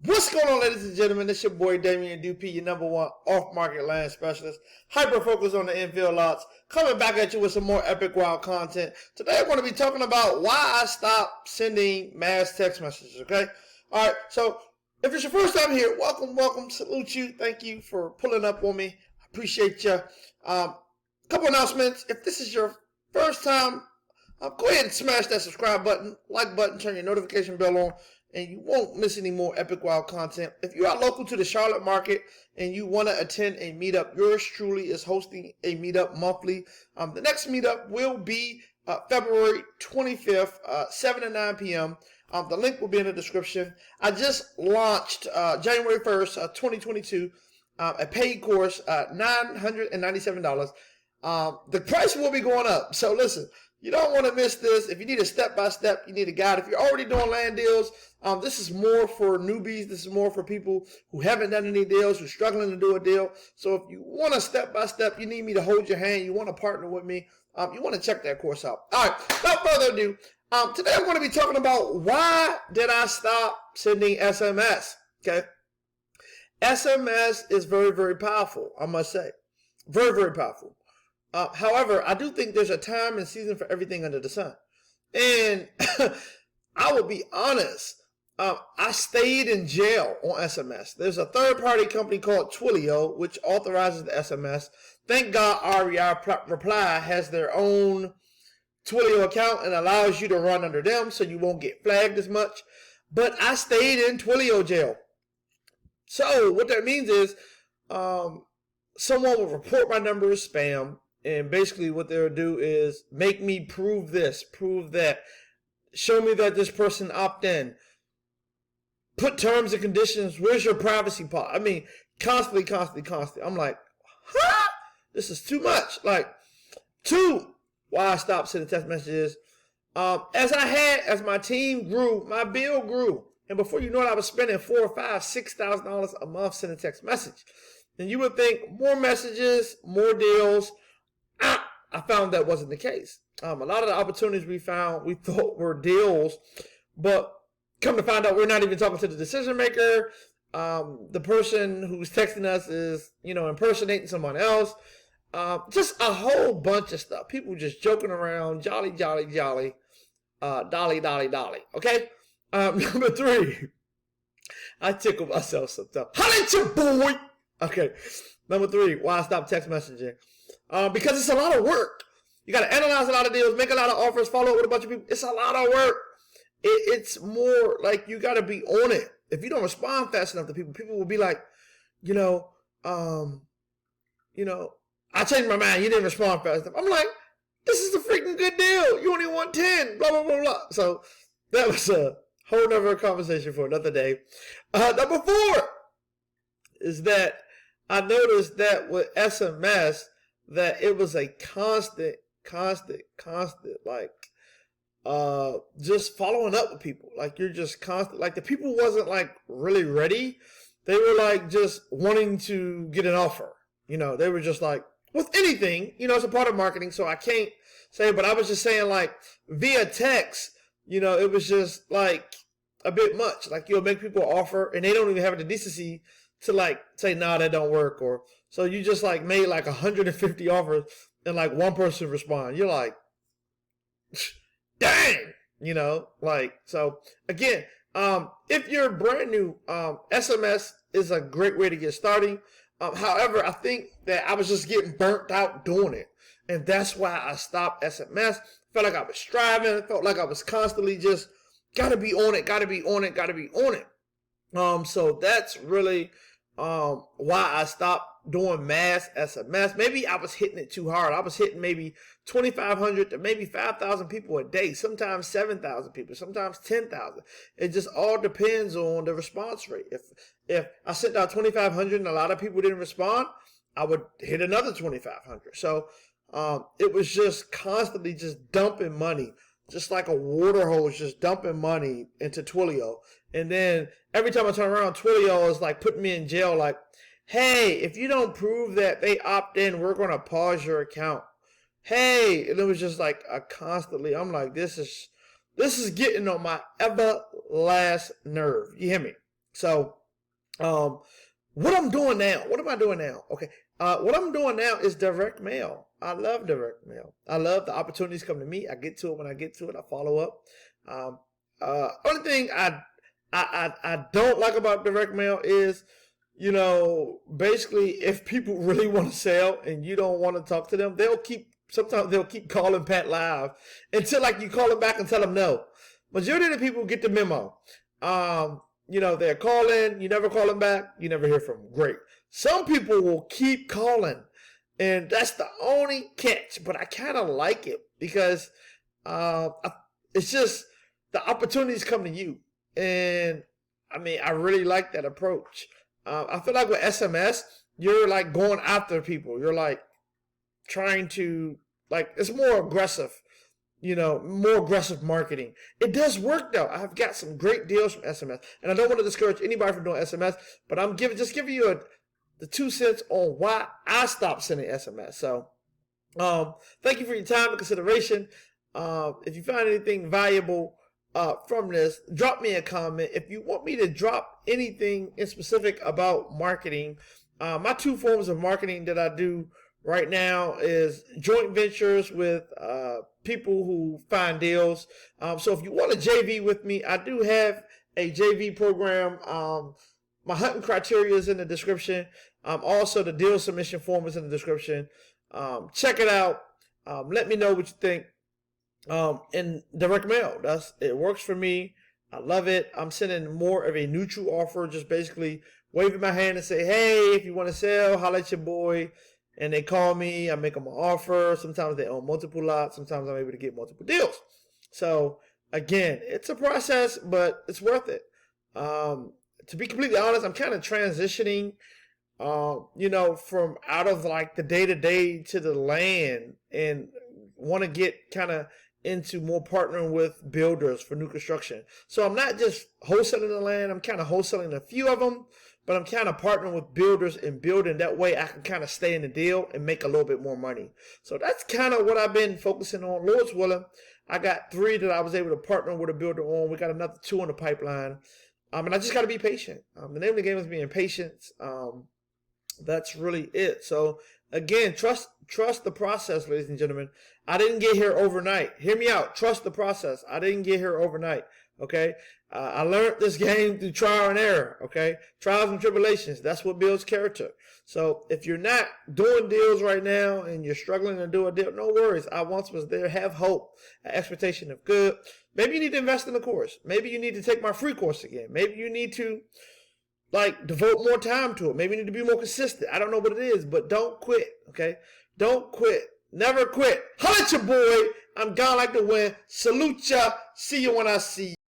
What's going on, ladies and gentlemen? It's your boy Damien Dupee, your number one off-market land specialist, hyper-focused on the infill lots, coming back at you with some more epic wild content. Today I'm going to be talking about why I stopped sending mass text messages, okay? All right, so if it's your first time here, welcome, salute you, thank you for pulling up on me. I appreciate you. Couple announcements. If this is your first time, go ahead and smash that subscribe button, like button, turn your notification bell on, and you won't miss any more epic wild content. If you are local to the Charlotte market and you want to attend a meetup, yours truly is hosting a meetup monthly. The next meetup will be February 25th, 7 to 9 p.m. The link will be in the description. I just launched January 1st, 2022, a paid course, $997. The price will be going up. So listen, you don't want to miss this. If you need a step-by-step, you need a guide. If you're already doing land deals, this is more for newbies. This is more for people who haven't done any deals, who're struggling to do a deal. So if you want a step-by-step, you need me to hold your hand, you want to partner with me, you want to check that course out. All right, without further ado, today I'm going to be talking about why did I stop sending SMS, okay? SMS is very, very powerful, I must say. Very, very powerful. However, I do think there's a time and season for everything under the sun. And I will be honest, I stayed in jail on SMS. There's a third-party company called Twilio, which authorizes the SMS. Thank God REI Reply has their own Twilio account and allows you to run under them so you won't get flagged as much. But I stayed in Twilio jail. So what that means is someone will report my number as spam. And basically what they'll do is make me prove this, prove that, show me that this person opted in, put terms and conditions, where's your privacy policy? I mean, constantly. I'm like, huh? This is too much. Like, why I stopped sending text messages. As my team grew, my bill grew. And before you know it, I was spending $4,000, $5,000, $6,000 a month sending text message. And you would think more messages, more deals. I found that wasn't the case. A lot of the opportunities we thought were deals, but come to find out we're not even talking to the decision maker. The person who's texting us is, impersonating someone else. Just a whole bunch of stuff. People just joking around, jolly, dolly. Okay? Number 3. I tickle myself sometimes. Holla at your boy! Okay. Number 3, why I stopped text messaging. Because it's a lot of work. You got to analyze a lot of deals, make a lot of offers, follow up with a bunch of people. It's a lot of work. It's more like you got to be on it. If you don't respond fast enough to people, people will be like, I changed my mind. You didn't respond fast enough. I'm like, this is a freaking good deal. You only want 10, blah, blah, blah, blah. So that was a whole nother conversation for another day. Number 4 is that I noticed that with SMS, that it was a constant, like, just following up with people. Like, you're just constant, like, the people wasn't, like, really ready. They were, like, just wanting to get an offer. They were just, like, with anything, it's a part of marketing, so I can't say, but I was just saying, like, via text, it was just, like, a bit much. Like, you'll make people an offer, and they don't even have the decency to, like, say, nah, that don't work, or so you just, like, made, like, 150 offers, and, like, one person respond. You're like, dang, like, so, again, if you're brand new, SMS is a great way to get started. However, I think that I was just getting burnt out doing it, and that's why I stopped SMS. Felt like I was striving, felt like I was constantly just, gotta be on it. So that's really why I stopped doing mass SMS. Maybe I was hitting it too hard. I was hitting maybe 2,500 to maybe 5,000 people a day, sometimes 7,000 people, sometimes 10,000. It just all depends on the response rate. If I sent out 2,500 and a lot of people didn't respond, I would hit another 2,500. So it was just constantly just dumping money, just like a water hose, just dumping money into Twilio. And then every time I turn around, Twilio is like putting me in jail, like, hey, if you don't prove that they opt in, we're going to pause your account. Hey, and it was just like I'm like, this is getting on my ever last nerve. You hear me? So, what I'm doing now, what am I doing now? Okay. What I'm doing now is direct mail. I love direct mail. I love the opportunities come to me. I get to it when I get to it. I follow up. Only thing I don't like about direct mail is, basically if people really want to sell and you don't want to talk to them, sometimes they'll keep calling Pat Live until like you call them back and tell them no. Majority of the people get the memo. They're calling, you never call them back, you never hear from them. Great. Some people will keep calling, and that's the only catch. But I kind of like it because it's just the opportunities come to you. And I really like that approach. I feel like with SMS, you're like going after people. You're like trying to, it's more aggressive. More aggressive marketing. It does work though. I've got some great deals from SMS, and I don't want to discourage anybody from doing SMS, but I'm just giving you the 2 cents on why I stopped sending SMS. So, thank you for your time and consideration. If you find anything valuable from this, drop me a comment. If you want me to drop anything in specific about marketing, my 2 forms of marketing that I do right now is joint ventures with people who find deals. So if you want a JV with me, I do have a JV program. My hunting criteria is in the description. Also, the deal submission form is in the description. Check it out. Let me know what you think. In direct mail, it works for me. I love it. I'm sending more of a neutral offer, just basically waving my hand and say, hey, if you want to sell, holla at your boy. And they call me, I make them an offer. Sometimes they own multiple lots. Sometimes I'm able to get multiple deals. So, again, it's a process, but it's worth it. To be completely honest, I'm kind of transitioning, from out of like the day-to-day to the land, and want to get kind of into more partnering with builders for new construction. So I'm not just wholesaling the land. I'm kind of wholesaling a few of them, but I'm kind of partnering with builders and building. That way I can kind of stay in the deal and make a little bit more money. So that's kind of what I've been focusing on. Lord's willing, I got 3 that I was able to partner with a builder on. We got another 2 in the pipeline. And I just got to be patient. The name of the game is being patient. That's really it. So again, trust the process, ladies and gentlemen. I didn't get here overnight. Hear me out. Trust the process. I didn't get here overnight. Okay. I learned this game through trial and error. Okay. Trials and tribulations. That's what builds character. So if you're not doing deals right now and you're struggling to do a deal, no worries. I once was there. Have hope, expectation of good. Maybe you need to invest in the course. Maybe you need to take my free course again. Maybe you need to devote more time to it. Maybe you need to be more consistent. I don't know what it is, but don't quit. Okay. Don't quit. Never quit. Holla at your boy. I'm gone like the wind. Salute ya. See you when I see you.